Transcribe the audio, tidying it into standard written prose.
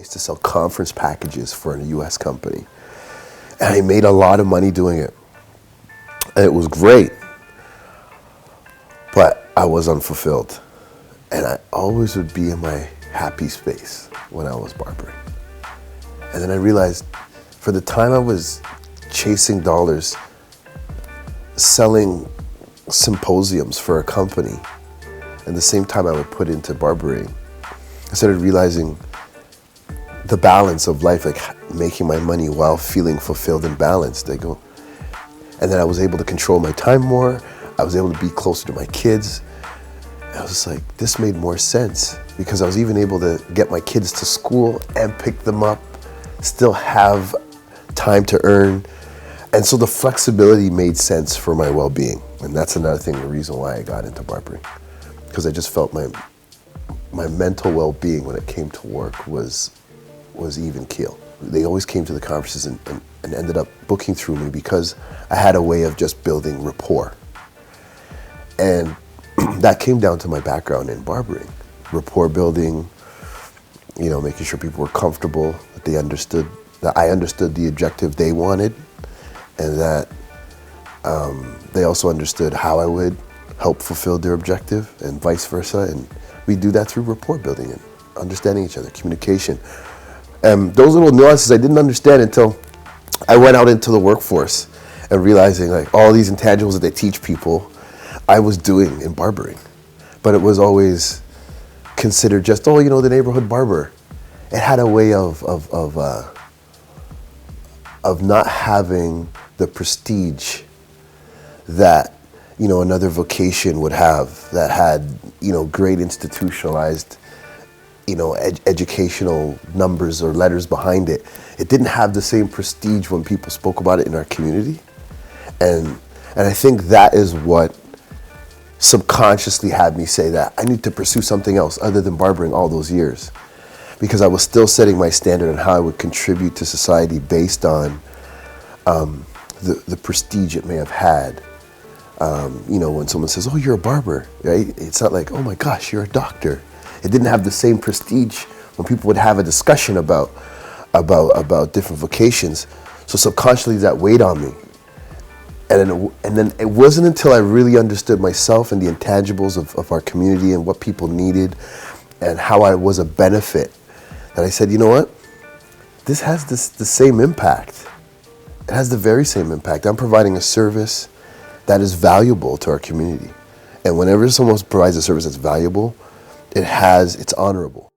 used to sell conference packages for a US company. And I made a lot of money doing it. And it was great. But I was unfulfilled. And I always would be in my happy space when I was barbering. And then I realized for the time I was chasing dollars, selling symposiums for a company, and the same time I would put into barbering, I started realizing the balance of life, like making my money while feeling fulfilled and balanced. And then I was able to control my time more. I was able to be closer to my kids. And I was just like, this made more sense because I was even able to get my kids to school and pick them up, still have time to earn. And so the flexibility made sense for my well-being. And that's another thing, the reason why I got into barbering. Because I just felt my mental well-being when it came to work was even keel. They always came to the conferences and ended up booking through me because I had a way of just building rapport. And that came down to my background in barbering. Rapport building, making sure people were comfortable, that I understood the objective they wanted, and that they also understood how I would help fulfill their objective and vice versa. And we do that through rapport building and understanding each other, communication. And those little nuances I didn't understand until I went out into the workforce and realizing like all these intangibles that they teach people, I was doing in barbering. But it was always considered just, the neighborhood barber. It had a way of not having the prestige that another vocation would have, that had great institutionalized educational numbers or letters behind it. It didn't have the same prestige when people spoke about it in our community, and I think that is what subconsciously had me say that I need to pursue something else other than barbering all those years, because I was still setting my standard on how I would contribute to society based on the prestige it may have had. When someone says, "Oh, you're a barber," right? It's not like, "Oh my gosh, you're a doctor." It didn't have the same prestige when people would have a discussion about different vocations. So subconsciously that weighed on me. And then it wasn't until I really understood myself and the intangibles of our community and what people needed and how I was a benefit that I said, you know what? This has the same impact. It has the very same impact. I'm providing a service that is valuable to our community. And whenever someone provides a service that's valuable, it's honorable.